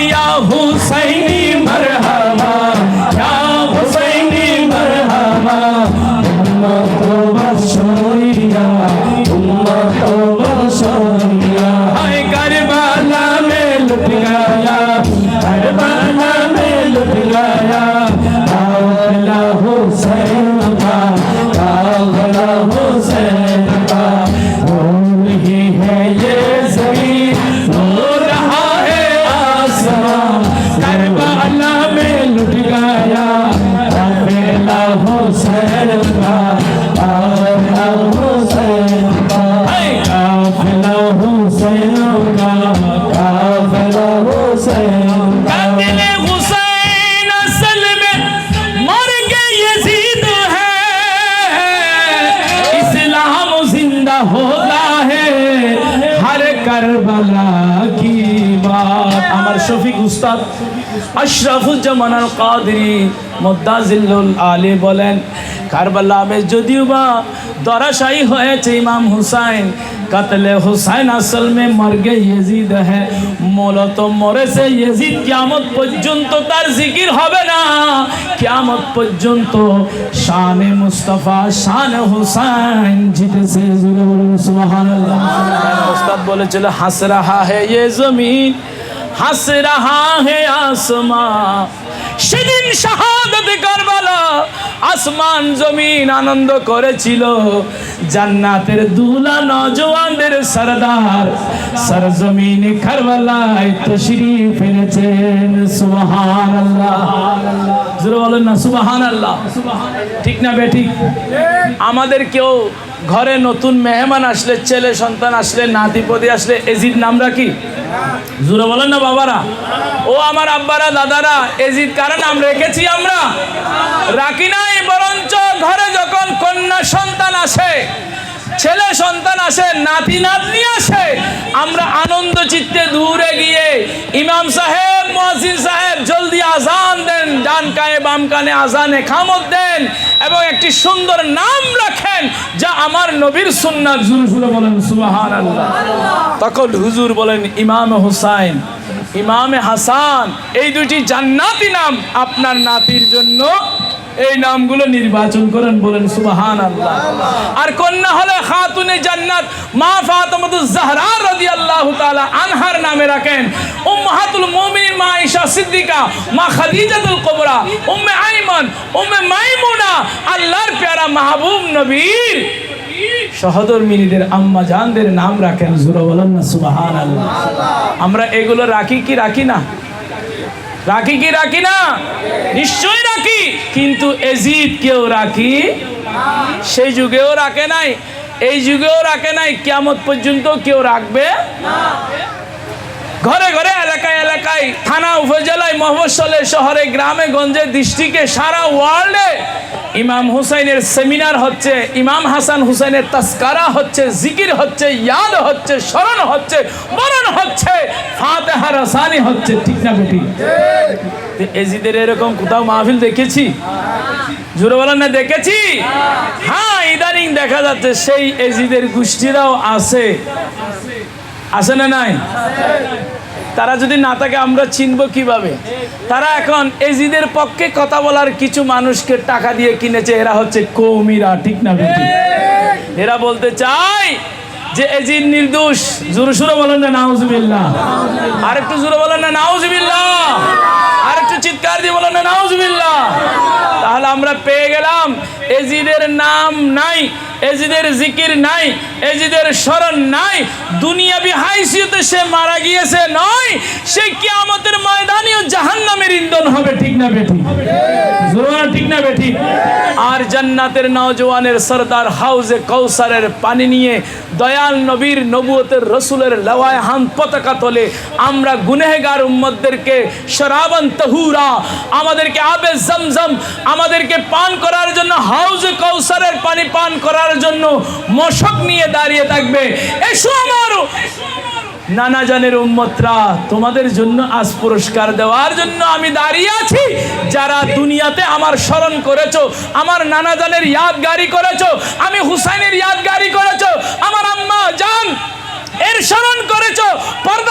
या हुसैनी मरहबा, या हुसैनी मरहबा, उम्मत बशरिया, उम्मत बशरिया। हाय करबला में लुट गया, करबला में लुट गया, काफिला हुसैन का, काफिला हुसैन का। रो रही है ये ज़मीन, रो रहा है आसमां, करबला में लुट गया, काफिला हुसैन का, काफिला हुसैन का, काफिला हुसैन का, काफिला हुसैन का। कातिले हुसैन असल में मर के यजीद है, इस्लाम जिंदा होता है हर करबला की बात। আমার শফিক উস্তাদ আশরাফুজ্জামান আল কাদরি মুদ্দাজিল্লুল আলী বলেন, কারবালা में যদিও বা দরাশায়ী হয়েছে ইমাম হুসাইন, কাতলে হুসাইন আসল में मर गए यजीद है। মূলত মরেছে यजीद, কিয়ামত পর্যন্ত তার জিকির হবে না, কিয়ামত পর্যন্ত শানে মুস্তাফা শান হুসাইন জিতেছে। সুবহানাল্লাহ। উস্তাদ বলেছিল, হাস রাহা है ये जमीन, হাস রাহা है आसमां। সেদিন শাহাদাত কারবালা আসমান জমিন আনন্দ করেছিল, জান্নাতের দুলা নওজওয়ানদের সরদার সরজমিনে কারবালায় তশরিফ এনেছেন। সুবহানাল্লাহ। জোরে বলেন না সুবহানাল্লাহ। ঠিক না বেঠিক? আমাদের কেউ ঘরে নতুন মেহমান আসলে, ছেলে সন্তান আসলে, নাতিপতি আসলে এজিদ নাম রাখি? জোরে বলেন না বাবারা। ও আমার আব্বারা দাদারা, এজিদ কার নাম রেখেছি আমরা? রাখি নাই। বরঞ্চ ঘরে যখন কন্যা সন্তান আসে, ছেলে সন্তান আসে, নাতি নাতনি আসে, আমরা আনন্দ চিত্তে দূরে গিয়ে ইমাম সাহেব, মুয়াজ্জিন সাহেব জলদি আজান দেন, ডান কানে বাম কানে আজানে খামত দেন এবং একটি সুন্দর নাম রাখেন যা আমার নবীর সুন্নাত। জোরে বলেন সুবহানাল্লাহ। তখন হুজুর বলেন, ইমাম হুসাইন, ইমামে হাসান, এই দুটি জান্নাতি নাম আপনার নাতির জন্য এই নামগুলো নির্বাচন করেন। বলেন সুবহানাল্লাহ। আর কন্যা হলে খাতুনে জান্নাত মা ফাতেমাতুজ জাহরা রাদিয়াল্লাহু তাআলা আনহার নামে রাখেন। উম্মাহাতুল মুমিনিন মা আয়েশা সিদ্দিকা, মা খাদিজাতুল কুবরা, উম্মে আইমান, উম্মে মাইমুনা, আল্লাহর প্যারা মাহবুব নবীর সহধর্মিনীদের আম্মা জানদের নাম রাখেন। জোরে বলেন না সুবহানাল্লাহ। আমরা এগুলো রাখি কি রাখি না? রাখি কি রাখি না? নিশ্চয়ই রাখি। কিন্তু এজিদ কেউ রাখি? সেই যুগেও রাখে নাই, এই যুগেও রাখে নাই, কিয়ামত পর্যন্ত কেউ রাখবে না। ঘরে ঘরে, এলাকায় এলাকায়, থানা উপজেলায়, মফস্বলে, শহরে, গ্রামে গঞ্জে, ডিস্ট্রিক্টে, সারা ওয়ার্ল্ডে ইমাম হুসাইনের সেমিনার হচ্ছে, ইমাম হাসান হুসাইনের তাসকারা হচ্ছে, জিকির হচ্ছে, ইয়াদ হচ্ছে, স্মরণ হচ্ছে, মরণ হচ্ছে, ফাতিহা রসানি হচ্ছে। ঠিক না বেটি? এজিদের এরকম কোথাও মাহফিল দেখেছি? জোরে বলেন না দেখেছি? হ্যাঁ, ইদানিং দেখা যাচ্ছে সেই এজিদের গোষ্ঠীরাও আছে। আছে না নাই? তারা যদি না থাকে আমরা চিনব কিভাবে? তারা এখন এজিদের পক্ষে কথা বলার কিছু মানুষকে টাকা দিয়ে কিনেছে, এরা হচ্ছে কৌমিরা। ঠিক না বেটি? এরা বলতে চায় যে এজিদ নির্দোষ। জোরে সুরে বলেন না নাউজুবিল্লাহ। আর একটু জোরে বলেন না নাউজুবিল্লাহ। আর একটু চিৎকার দিয়ে বলেন না নাউজুবিল্লাহ। তাহলে আমরা পেয়ে গেলাম এজিদের নাম নাই, এজিদের জিকির নাই, এজিদের স্মরণ নাই। দুনিয়াবি হাইসিয়তে সে মারা গিয়েছে নয়, সে কিয়ামতের ময়দানেও জাহান্নামের ইন্ধন হবে। ঠিক না বেটি? জোরে ঠিক না বেটি? আর জান্নাতের নওজওয়ানের সরদার হাউজে কৌসারের পানি নিয়ে দয়াল নবীর নবুয়তের রসুলের লাওয়ায়ে হাম পতাকা তোলে আমরা গুনেহগার উম্মতদেরকে শরাবান তাহুরা, আমাদেরকে আবে জমজম, আমাদেরকে পান করার জন্য হাউজে কৌসারের পানি পান করার জন্য মশক নিয়ে দাঁড়িয়ে থাকবে। এসো আমার নানা জানের উম্মতরা, তোমাদের জন্য আজ পুরস্কার দেওয়ার জন্য আমি দাঁড়িয়ে আছি। যারা দুনিয়াতে আমার স্মরণ করেছো, আমার নানা জানের ইয়াদগারি করেছো, আমি হুসাইনের ইয়াদগারি করেছো, আমার আম্মা জান এর স্মরণ করেছো, পর্দা